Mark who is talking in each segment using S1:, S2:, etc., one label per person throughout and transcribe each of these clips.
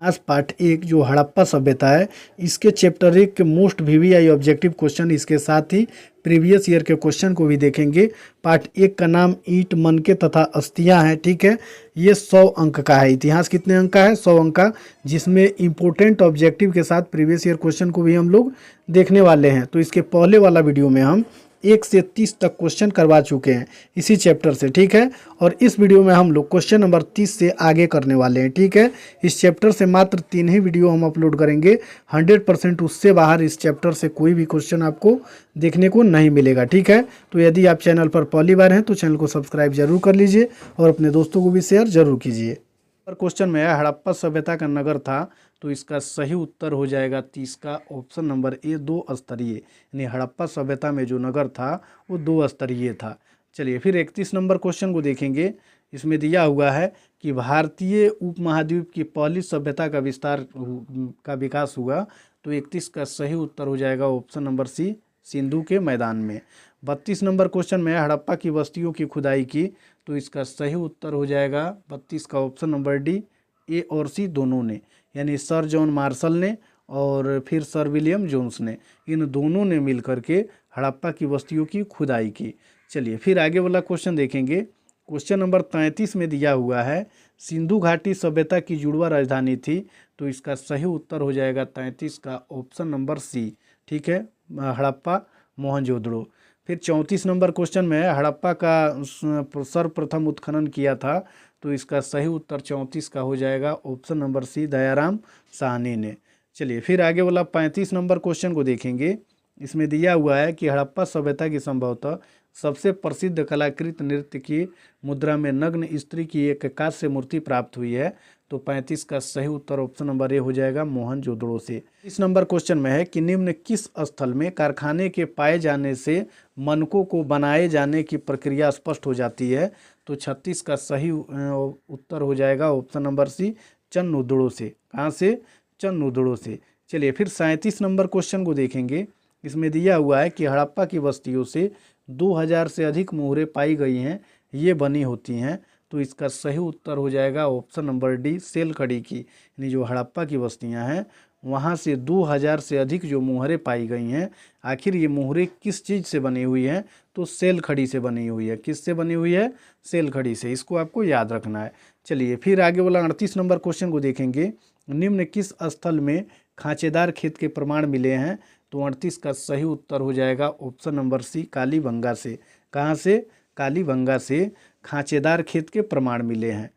S1: आज पार्ट 1 जो हड़प्पा सभ्यता है, इसके चैप्टर 1 के मोस्ट वीवीआई ऑब्जेक्टिव क्वेश्चन, इसके साथ ही प्रीवियस ईयर के क्वेश्चन को भी देखेंगे। पार्ट 1 का नाम ईंट, मनके तथा अस्थियां है। ठीक है, ये 100 अंक का है। इतिहास कितने अंक का है? 100 अंक का, जिसमें इंपॉर्टेंट ऑब्जेक्टिव के साथ प्रीवियस ईयर क्वेश्चन को भी हम लोग देखने वाले हैं। तो इसके पहले वाला वीडियो में हम 1 से 30 तक क्वेश्चन करवा चुके हैं इसी चैप्टर से। ठीक है, और इस वीडियो में हम लोग क्वेश्चन नंबर 30 से आगे करने वाले हैं। ठीक है, इस चैप्टर से मात्र 3 ही वीडियो हम अपलोड करेंगे। 100% उससे बाहर इस चैप्टर से कोई भी क्वेश्चन आपको देखने को नहीं मिलेगा। ठीक है, तो यदि आप चैनल पर पहली बार हैं तो चैनल को सब्सक्राइब जरूर कर लीजिए और अपने दोस्तों को भी शेयर जरूर कीजिए। पर क्वेश्चन में है, हड़प्पा सभ्यता का नगर था, तो इसका सही उत्तर हो जाएगा 30 का ऑप्शन नंबर ए, 2 स्तरीय। यानी हड़प्पा सभ्यता में जो नगर था वो 2 स्तरीय था। चलिए फिर 31 नंबर क्वेश्चन को देखेंगे। इसमें दिया हुआ है कि भारतीय उपमहाद्वीप की पहली सभ्यता का विकास हुआ, तो 31 का सही उत्तर हो जाएगा ऑप्शन नंबर सी, सिंधु के मैदान में। 32 नंबर क्वेश्चन में हड़प्पा की बस्तियों की खुदाई की, तो इसका सही उत्तर हो जाएगा 32 का ऑप्शन नंबर डी, ए और सी दोनों ने, यानी सर जॉन मार्शल ने और फिर सर विलियम जोन्स ने, इन दोनों ने मिल करके हड़प्पा की बस्तियों की खुदाई की। चलिए फिर आगे वाला क्वेश्चन देखेंगे। क्वेश्चन नंबर 33 में दिया हुआ है, सिंधु घाटी सभ्यता की जुड़वा राजधानी थी, तो इसका सही उत्तर हो जाएगा 33 का ऑप्शन नंबर सी। ठीक है, हड़प्पा मोहनजोदड़ो। फिर 34 नंबर क्वेश्चन में हड़प्पा का सर्वप्रथम उत्खनन किया था, तो इसका सही उत्तर 34 का हो जाएगा option number C, Dayaram Sahni ने। चलिए फिर आगे वाला 35 नंबर क्वेश्चन को देखेंगे। इसमें दिया हुआ है कि हड़प्पा सभ्यता की संभवतः सबसे प्रसिद्ध कलाकृत नृत्य की मुद्रा में नग्न स्त्री की एक कांस्य मूर्ति प्राप्त हुई है, तो 35 का सही उत्तर ऑप्शन नंबर ए हो जाएगा, मोहनजोदड़ो से। इस नंबर क्वेश्चन में है कि निम्न किस स्थल में कारखाने के पाए जाने से मनकों को बनाए जाने की प्रक्रिया स्पष्ट हो जाती है, तो 36 का सही उत्तर हो जाएगा ऑप्शन नंबर सी, चन्नउदड़ो से। कहाँ से? चन्नउदड़ो से। चलिए फिर 37 नंबर क्वेश्चन को देखेंगे। इसमें दिया हुआ है कि हड़प्पा की बस्तियों से 2000 से अधिक मोहरें पाई गई हैं, ये बनी होती हैं, तो इसका सही उत्तर हो जाएगा ऑप्शन नंबर डी, सेल खड़ी की। यानी जो हड़प्पा की बस्तियां हैं वहाँ से 2000 से अधिक जो मोहरें पाई गई हैं। आखिर ये मोहरें किस चीज़ से बनी हुई हैं? तो सेल खड़ी से बनी हुई है। किस से बनी हुई है? सेल खड़ी से। इसको आपको याद रखना है। चलिए फिर आगे वाला 38 नंबर क्वेश्चन को देखेंगे। निम्न किस स्थल में खांचेदार खेत के प्रमाण मिले हैं, तो 38 का सही उत्तर हो जाएगा ऑप्शन नंबर सी, कालीबंगा से। कहाँ से? कालीबंगा से खांचेदार खेत के प्रमाण मिले हैं।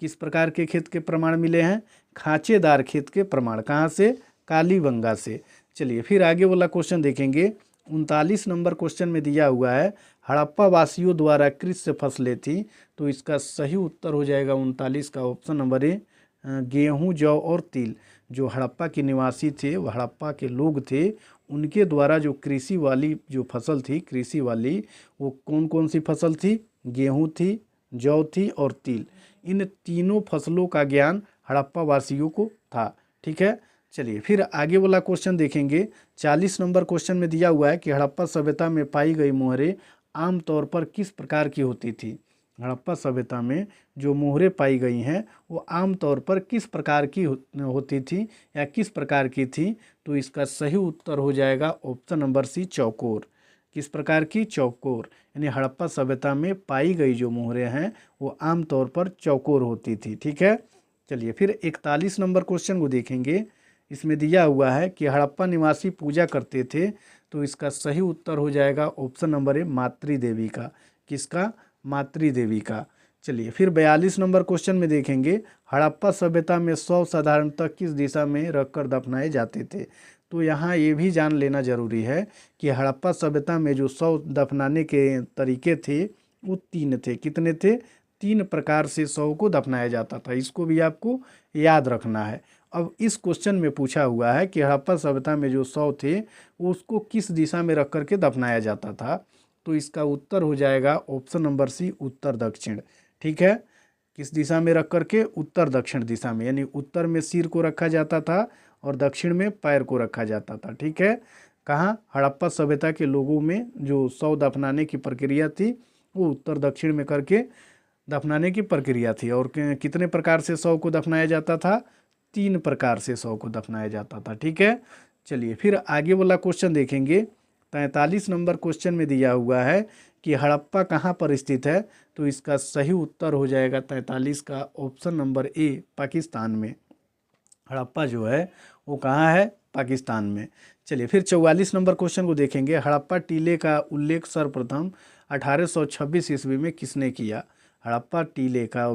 S1: किस प्रकार के खेत के प्रमाण मिले हैं? खांचेदार खेत के प्रमाण। कहाँ से? कालीबंगा से। चलिए फिर आगे वाला क्वेश्चन देखेंगे। 39 नंबर क्वेश्चन में दिया हुआ है, हड़प्पा वासियों द्वारा कृषि फसलें थी, तो इसका सही उत्तर हो जाएगा 39 का ऑप्शन नंबर ए, गेहूँ, जौ और तिल। जो हड़प्पा के निवासी थे, वो हड़प्पा के लोग थे, उनके द्वारा जो कृषि वाली जो फसल थी, कृषि वाली, वो कौन कौन सी फसल थी? गेहूँ थी, जौ थी और तिल। इन तीनों फसलों का ज्ञान हड़प्पा वासियों को था। ठीक है, चलिए फिर आगे वाला क्वेश्चन देखेंगे। 40 नंबर क्वेश्चन में दिया हुआ है कि हड़प्पा सभ्यता में पाई गई मोहरें आमतौर पर किस प्रकार की होती थी? हड़प्पा सभ्यता में जो मोहरें पाई गई हैं वो आमतौर पर किस प्रकार की होती थी या किस प्रकार की थी, तो इसका सही उत्तर हो जाएगा ऑप्शन नंबर सी, चौकोर। किस प्रकार की? चौकोर। यानी हड़प्पा सभ्यता में पाई गई जो मोहरें हैं वो आमतौर पर चौकोर होती थी। ठीक है, चलिए फिर 41 नंबर क्वेश्चन को देखेंगे। इसमें दिया हुआ है कि हड़प्पा निवासी पूजा करते थे, तो इसका सही उत्तर हो जाएगा ऑप्शन नंबर ए, मातृ देवी का। किसका? मातृ देवी का। चलिए फिर 42 नंबर क्वेश्चन में देखेंगे, हड़प्पा सभ्यता में शव साधारणतः किस दिशा में रखकर दफनाए जाते थे? तो यहाँ ये भी जान लेना जरूरी है कि हड़प्पा सभ्यता में जो शव दफनाने के तरीके थे वो 3 थे। कितने थे? 3 प्रकार से शव को दफनाया जाता था। इसको भी आपको याद रखना है। अब इस क्वेश्चन में पूछा हुआ है कि हड़प्पा सभ्यता में जो शव थे वो उसको किस दिशा में रख करके दफनाया जाता था, तो इसका उत्तर हो जाएगा ऑप्शन नंबर सी, उत्तर दक्षिण। ठीक है, किस दिशा में रख करके? उत्तर दक्षिण दिशा में। यानी उत्तर में सिर को रखा जाता था और दक्षिण में पैर को रखा जाता था। ठीक है, कहाँ? हड़प्पा सभ्यता के लोगों में जो शव दफनाने की प्रक्रिया थी वो उत्तर दक्षिण में करके दफनाने की प्रक्रिया थी। और कितने प्रकार से शव को दफनाया जाता था? 3 प्रकार से शव को दफनाया जाता था। ठीक है, चलिए फिर आगे वाला क्वेश्चन देखेंगे। 43 नंबर क्वेश्चन में दिया हुआ है कि हड़प्पा कहाँ पर स्थित है, तो इसका सही उत्तर हो जाएगा 43 का ऑप्शन नंबर ए, पाकिस्तान में। हड़प्पा जो है वो कहाँ है, पाकिस्तान में। चलिए फिर 44 नंबर क्वेश्चन को देखेंगे। हड़प्पा टीले का उल्लेख सर्वप्रथम 1826 ईस्वी में किसने किया। हड़प्पा टीले का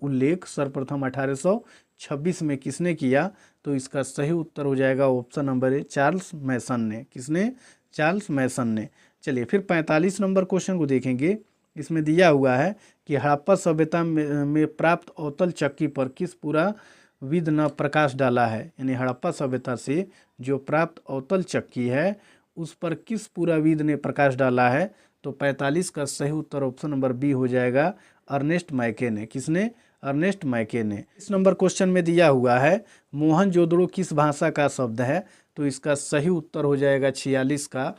S1: उल्लेख सर्वप्रथम 1826 में किसने किया, तो इसका सही उत्तर हो जाएगा ऑप्शन नंबर ए, चार्ल्स मैसन ने। किसने, चार्ल्स मैसन ने। चलिए फिर 45 नंबर क्वेश्चन को देखेंगे। इसमें दिया हुआ है कि हड़प्पा सभ्यता में प्राप्त अवतल चक्की पर किस पूरा विद न प्रकाश डाला है, यानी हड़प्पा सभ्यता से जो प्राप्त अवतल चक्की है उस पर किस पूरा विद ने प्रकाश डाला है, तो 45 का सही उत्तर ऑप्शन नंबर बी हो जाएगा, अर्नेस्ट मैके ने। किसने, अर्नेस्ट मैके ने। इस नंबर क्वेश्चन में दिया हुआ है मोहनजोदड़ो किस भाषा का शब्द है, तो इसका सही उत्तर हो जाएगा 46 का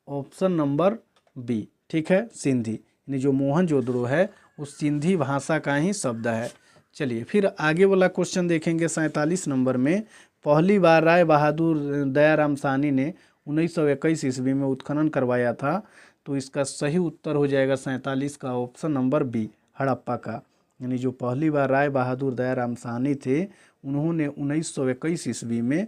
S1: ऑप्शन नंबर बी। ठीक है, सिंधी, यानी जो मोहनजोदड़ो है उस सिंधी भाषा का ही शब्द है। चलिए फिर आगे वाला क्वेश्चन देखेंगे 47 नंबर में। पहली बार राय बहादुर दयाराम साहनी ने 1921 ईस्वी में उत्खनन करवाया था, तो इसका सही उत्तर हो जाएगा 47 का ऑप्शन नंबर बी, हड़प्पा का। यानी जो पहली बार राय बहादुर दयाराम साहनी थे उन्होंने 1921 ईस्वी में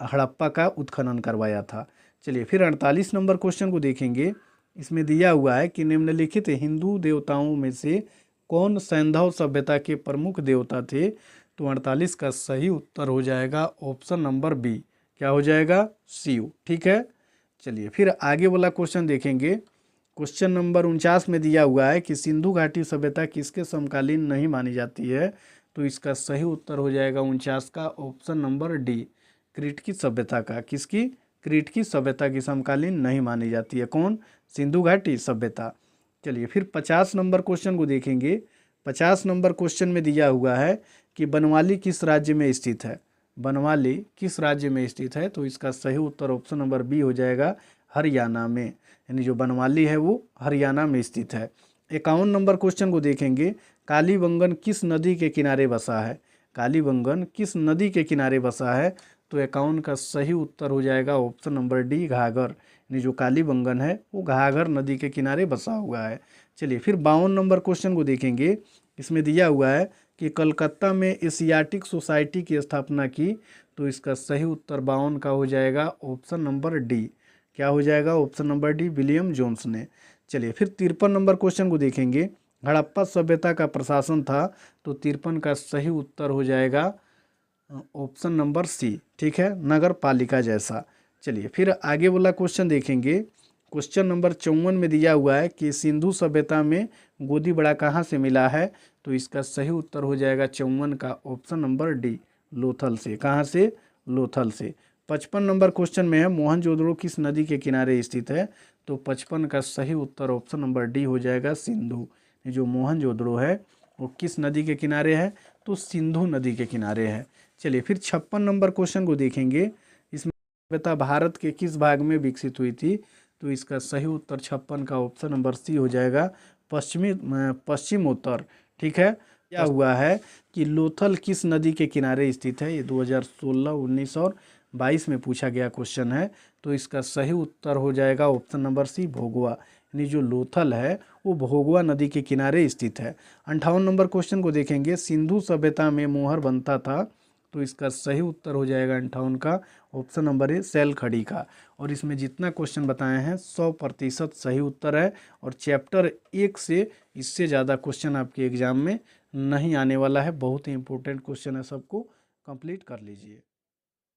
S1: हड़प्पा का उत्खनन करवाया था। चलिए फिर 48 नंबर क्वेश्चन को देखेंगे। इसमें दिया हुआ है कि निम्नलिखित हिंदू देवताओं में से कौन सैंधव सभ्यता के प्रमुख देवता थे, तो 48 का सही उत्तर हो जाएगा ऑप्शन नंबर बी, क्या हो जाएगा, शिव। ठीक है, चलिए फिर आगे वाला क्वेश्चन देखेंगे। क्वेश्चन नंबर 49 में दिया हुआ है कि सिंधु घाटी सभ्यता किसके समकालीन नहीं मानी जाती है, तो इसका सही उत्तर हो जाएगा 49 का ऑप्शन नंबर डी, क्रीट की सभ्यता का। किसकी, क्रीट की सभ्यता की समकालीन नहीं मानी जाती है। कौन, सिंधु घाटी सभ्यता। चलिए फिर 50 नंबर क्वेश्चन को देखेंगे। 50 नंबर क्वेश्चन में दिया हुआ है कि बनवाली किस राज्य में स्थित है। बनवाली किस राज्य में स्थित है, तो इसका सही उत्तर ऑप्शन नंबर बी हो जाएगा, हरियाणा में। यानी जो बनवाली है वो हरियाणा में स्थित है। 51 नंबर क्वेश्चन को देखेंगे। कालीबंगन किस नदी के किनारे बसा है। कालीबंगन किस नदी के किनारे बसा है, तो 51 का सही उत्तर हो जाएगा ऑप्शन नंबर डी, घाघर। यानी जो कालीबंगन है वो घाघर नदी के किनारे बसा हुआ है। चलिए फिर 52 नंबर क्वेश्चन को देखेंगे। इसमें दिया हुआ है कि कलकत्ता में एशियाटिक सोसाइटी की स्थापना की, तो इसका सही उत्तर 52 का हो जाएगा ऑप्शन नंबर डी, क्या हो जाएगा, option number D, William Jones ने। चलिए फिर 53 नंबर क्वेश्चन को देखेंगे। हड़प्पा सभ्यता का प्रशासन था, तो 53 का सही उत्तर हो जाएगा ऑप्शन नंबर सी, ठीक है, नगर पालिका जैसा। चलिए फिर आगे वाला क्वेश्चन देखेंगे। क्वेश्चन नंबर 54 में दिया हुआ है कि सिंधु सभ्यता में गोदी बड़ा कहाँ से मिला है, तो इसका सही उत्तर हो जाएगा 54 का ऑप्शन नंबर डी, लोथल से। कहाँ से, लोथल से। 55 नंबर क्वेश्चन में है मोहनजोदड़ो किस नदी के किनारे स्थित है, तो 55 का सही उत्तर ऑप्शन नंबर डी हो जाएगा, सिंधु। जो मोहनजोदड़ो है वो किस नदी के किनारे है, तो सिंधु नदी के किनारे है। चलिए फिर 56 नंबर क्वेश्चन को देखेंगे। इसमें सभ्यता भारत के किस भाग में विकसित हुई थी, तो इसका सही उत्तर 56 का ऑप्शन नंबर सी हो जाएगा, पश्चिमोत्तर। ठीक है, क्या हुआ है कि लोथल किस नदी के किनारे स्थित है, ये 2016, 19 और 22 में पूछा गया क्वेश्चन है, तो इसका सही उत्तर हो जाएगा ऑप्शन नंबर सी, भोगवा। यानी जो लोथल है वो भोगवा नदी के किनारे स्थित है। 58 नंबर क्वेश्चन को देखेंगे। सिंधु सभ्यता में मोहर बनता था, तो इसका सही उत्तर हो जाएगा 58 का ऑप्शन नंबर ए, सेल खड़ी का। और इसमें जितना क्वेश्चन बताए हैं 100% सही उत्तर है, और चैप्टर 1 से इससे ज़्यादा क्वेश्चन आपके एग्जाम में नहीं आने वाला है। बहुत ही इंपॉर्टेंट क्वेश्चन है, सबको कंप्लीट कर लीजिए।